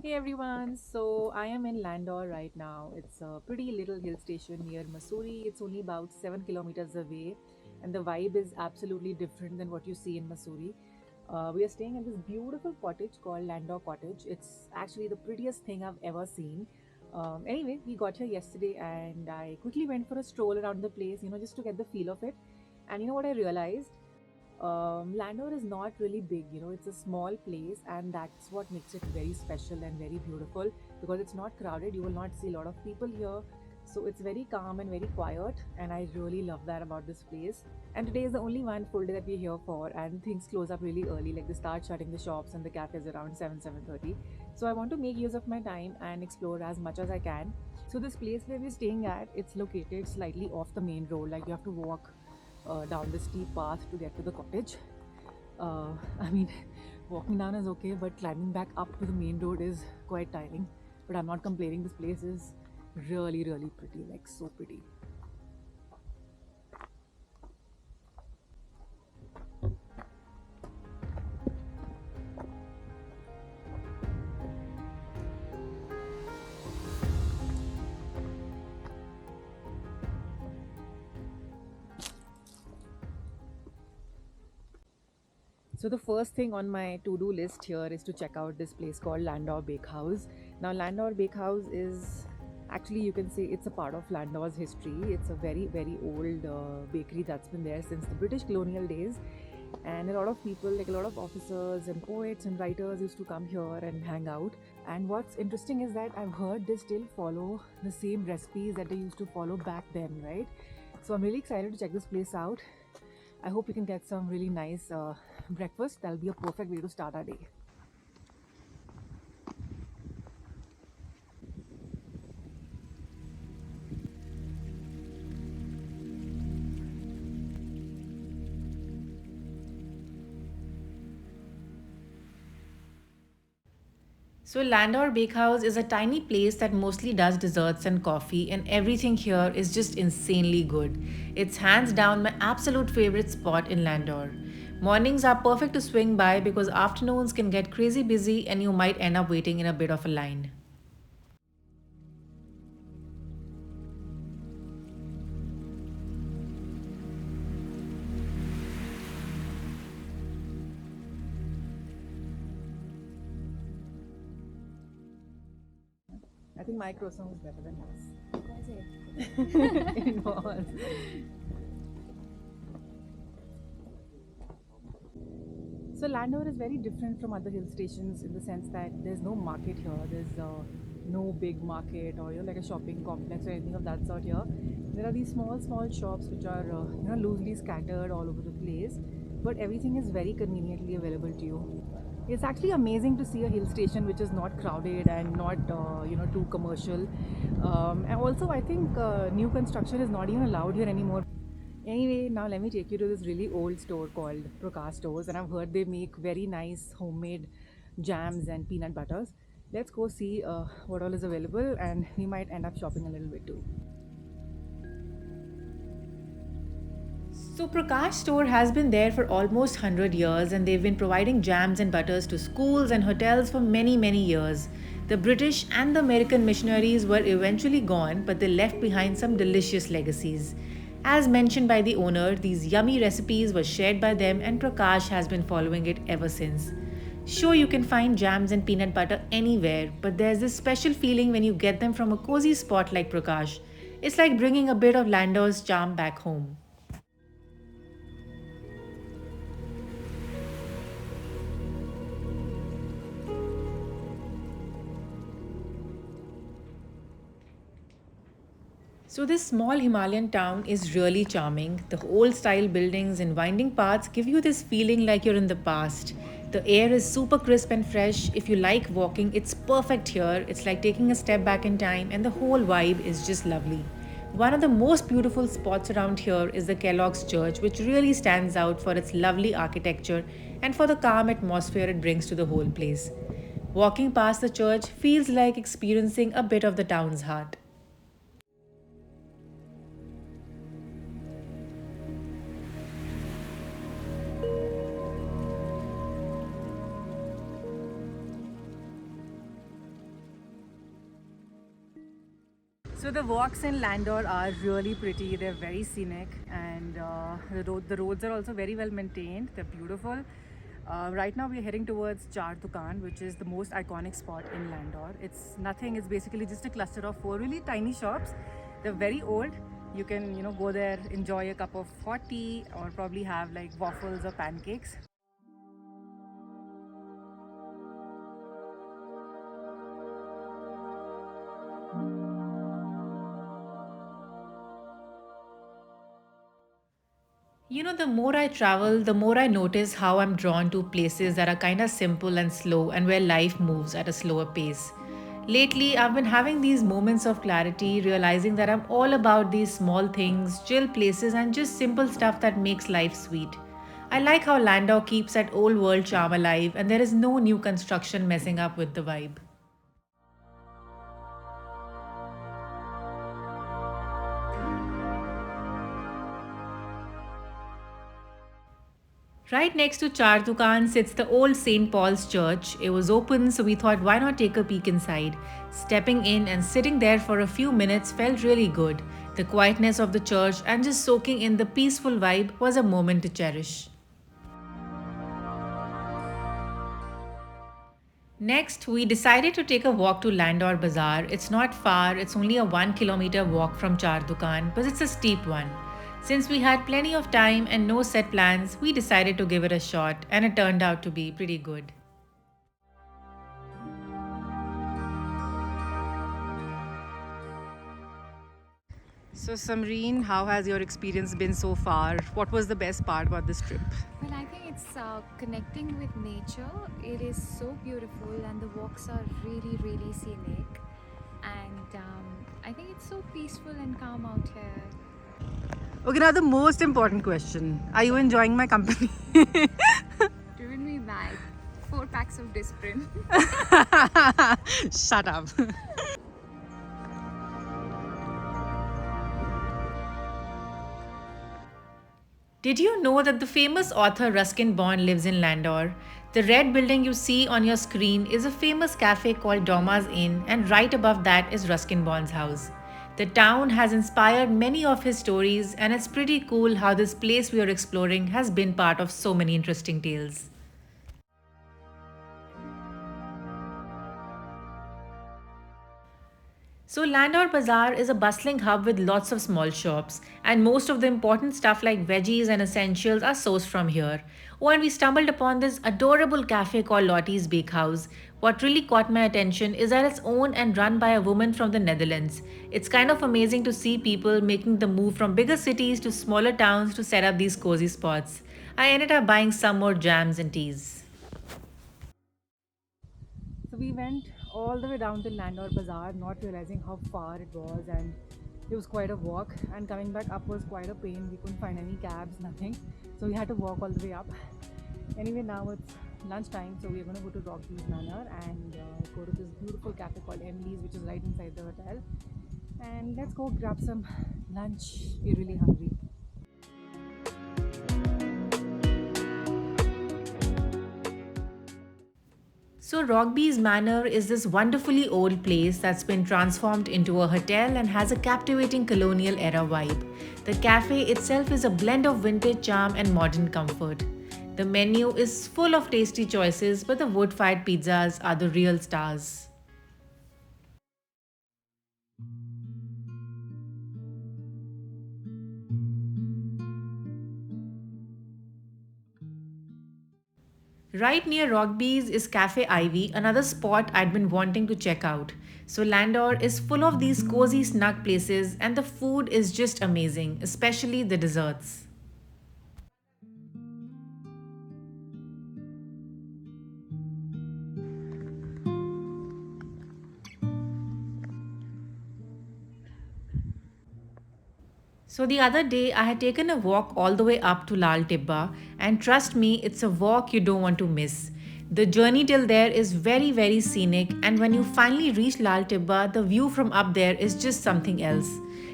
Hey everyone, so I am in Landour right now. It's a pretty little hill station near Missouri. It's only about 7 kilometers away, and the vibe is absolutely different than what you see in Missouri. We are staying in this beautiful cottage called Landour Cottage. It's actually the prettiest thing I've ever seen. Anyway, we got here yesterday, and I quickly went for a stroll around the place, just to get the feel of it. And you know what I realized? Landour is not really big, it's a small place, and that's what makes it very special and very beautiful because it's not crowded. You will not see a lot of people here, so it's very calm and very quiet, and I really love that about this place. And today is the only one full day that we're here for, and things close up really early, like they start shutting the shops and the cafes around 7:30. So I want to make use of my time and explore as much as I can. So this place where we're staying at, it's located slightly off the main road, like you have to walk down the steep path to get to the cottage. I mean, walking down is okay, but climbing back up to the main road is quite tiring. But I'm not complaining. This place is really, really pretty, like so pretty. So the first thing on my to-do list here is to check out this place called Landour Bak House. Now Landour Bak House is actually, you can say, it's a part of Landour's history. It's a very very old bakery that's been there since the British colonial days, and a lot of people, like a lot of officers and poets and writers, used to come here and hang out. And what's interesting is that I've heard they still follow the same recipes that they used to follow back then, right? So I'm really excited to check this place out. I hope we can get some really nice breakfast. That'll be a perfect way to start our day. So, Landour Bak House is a tiny place that mostly does desserts and coffee, and everything here is just insanely good. It's hands down my absolute favorite spot in Landour. Mornings are perfect to swing by because afternoons can get crazy busy and you might end up waiting in a bit of a line. I think my croissant is better than yours. Was it? It was. So Landour is very different from other hill stations in the sense that there's no market here. There's no big market or like a shopping complex or anything of that sort here. There are these small shops which are loosely scattered all over the place, but everything is very conveniently available to you. It's actually amazing to see a hill station which is not crowded and not too commercial. And also, I think new construction is not even allowed here anymore. Anyway, now let me take you to this really old store called Prash Stores, and I've heard they make very nice homemade jams and peanut butters. Let's go see what all is available, and we might end up shopping a little bit too. So, Prakash Store has been there for almost 100 years and they've been providing jams and butters to schools and hotels for many, many years. The British and the American missionaries were eventually gone, but they left behind some delicious legacies. As mentioned by the owner, these yummy recipes were shared by them and Prakash has been following it ever since. Sure, you can find jams and peanut butter anywhere, but there's this special feeling when you get them from a cozy spot like Prakash. It's like bringing a bit of Landour's charm back home. So, this small Himalayan town is really charming. The old style buildings and winding paths give you this feeling like you're in the past. The air is super crisp and fresh. If you like walking, it's perfect here. It's like taking a step back in time, and the whole vibe is just lovely. One of the most beautiful spots around here is the Kellogg's Church, which really stands out for its lovely architecture and for the calm atmosphere it brings to the whole place. Walking past the church feels like experiencing a bit of the town's heart. So the walks in Landour are really pretty. They're very scenic, and the roads are also very well maintained. They're beautiful. Right now we're heading towards Char Dukan, which is the most iconic spot in Landour. It's nothing. It's basically just a cluster of 4 really tiny shops. They're very old. You can go there, enjoy a cup of hot tea, or probably have like waffles or pancakes. The more I travel, the more I notice how I'm drawn to places that are kind of simple and slow and where life moves at a slower pace. Lately, I've been having these moments of clarity, realizing that I'm all about these small things, chill places, and just simple stuff that makes life sweet. I like how Landau keeps that old world charm alive, and there is no new construction messing up with the vibe. Right next to Char Dukan sits the old St. Paul's Church. It was open, so we thought why not take a peek inside. Stepping in and sitting there for a few minutes felt really good. The quietness of the church and just soaking in the peaceful vibe was a moment to cherish. Next, we decided to take a walk to Landour Bazaar. It's not far, it's only a 1 kilometer walk from Char Dukan, but it's a steep one. Since we had plenty of time and no set plans, we decided to give it a shot, and it turned out to be pretty good. So Samreen, how has your experience been so far? What was the best part about this trip? Well, I think it's connecting with nature. It is so beautiful, and the walks are really, really scenic. And I think it's so peaceful and calm out here. Okay, now the most important question. Are you enjoying my company? Driven me mad. 4 packs of Disprin. Shut up. Did you know that the famous author Ruskin Bond lives in Landour? The red building you see on your screen is a famous cafe called Dorma's Inn, and right above that is Ruskin Bond's house. The town has inspired many of his stories, and it's pretty cool how this place we are exploring has been part of so many interesting tales. So, Landour Bazar is a bustling hub with lots of small shops, and most of the important stuff like veggies and essentials are sourced from here. Oh, and we stumbled upon this adorable cafe called Lottie's Bake House. What really caught my attention is that it's owned and run by a woman from the Netherlands. It's kind of amazing to see people making the move from bigger cities to smaller towns to set up these cozy spots. I ended up buying some more jams and teas. So we went all the way down to Landour Bazaar, not realizing how far it was, and it was quite a walk. And coming back up was quite a pain. We couldn't find any cabs, nothing. So we had to walk all the way up. Anyway, now it's lunchtime, so we're going to go to RBs Manor and go to this beautiful cafe called Emily's, which is right inside the hotel. And let's go grab some lunch. We're really hungry. So, RBs Manor is this wonderfully old place that's been transformed into a hotel and has a captivating colonial era vibe. The cafe itself is a blend of vintage charm and modern comfort. The menu is full of tasty choices, but the wood-fired pizzas are the real stars. Right near Rogby's is Cafe Ivy, another spot I'd been wanting to check out. So Landour is full of these cozy snug places, and the food is just amazing, especially the desserts. So the other day, I had taken a walk all the way up to Lal Tibba, and trust me, it's a walk you don't want to miss. The journey till there is very, very scenic, and when you finally reach Lal Tibba, the view from up there is just something else.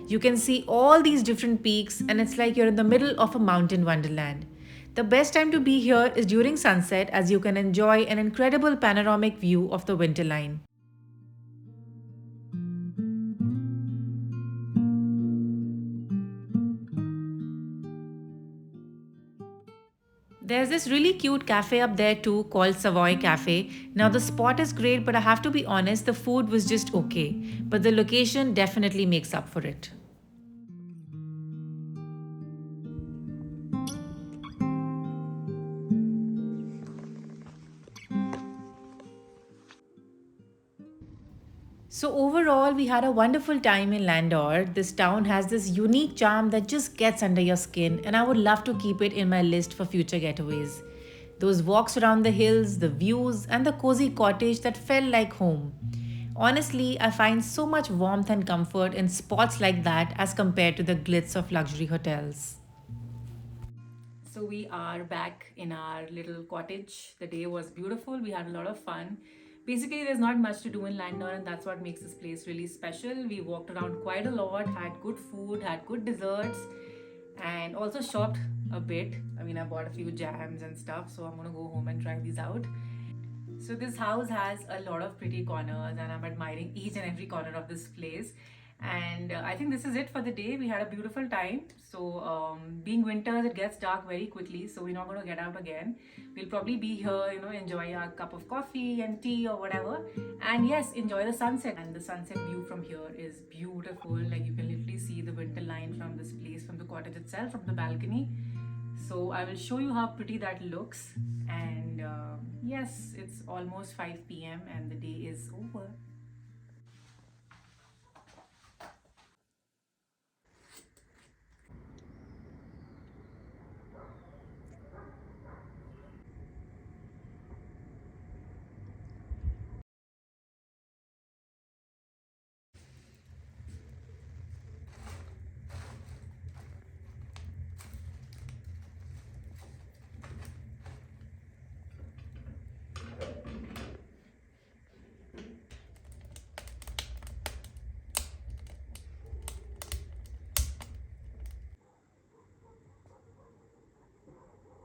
You can see all these different peaks, and it's like you're in the middle of a mountain wonderland. The best time to be here is during sunset, as you can enjoy an incredible panoramic view of the winter line. There's this really cute cafe up there too called Savoy Cafe. Now, the spot is great, but I have to be honest, the food was just okay. But the location definitely makes up for it. So, overall, we had a wonderful time in Landour. This town has this unique charm that just gets under your skin, and I would love to keep it in my list for future getaways. Those walks around the hills, the views, and the cozy cottage that felt like home. Honestly, I find so much warmth and comfort in spots like that as compared to the glitz of luxury hotels. So we are back in our little cottage. The day was beautiful. We had a lot of fun. Basically, there's not much to do in Landour, and that's what makes this place really special. We walked around quite a lot, had good food, had good desserts, and also shopped a bit. I mean, I bought a few jams and stuff, so I'm gonna go home and try these out. So this house has a lot of pretty corners, and I'm admiring each and every corner of this place. And I think this is it for the day. We had a beautiful time. So being winters, it gets dark very quickly. So we're not going to get out again. We'll probably be here, enjoy our cup of coffee and tea or whatever. And yes, enjoy the sunset. And the sunset view from here is beautiful. Like you can literally see the winter line from this place, from the cottage itself, from the balcony. So I will show you how pretty that looks. And yes, it's almost 5 p.m. and the day is over.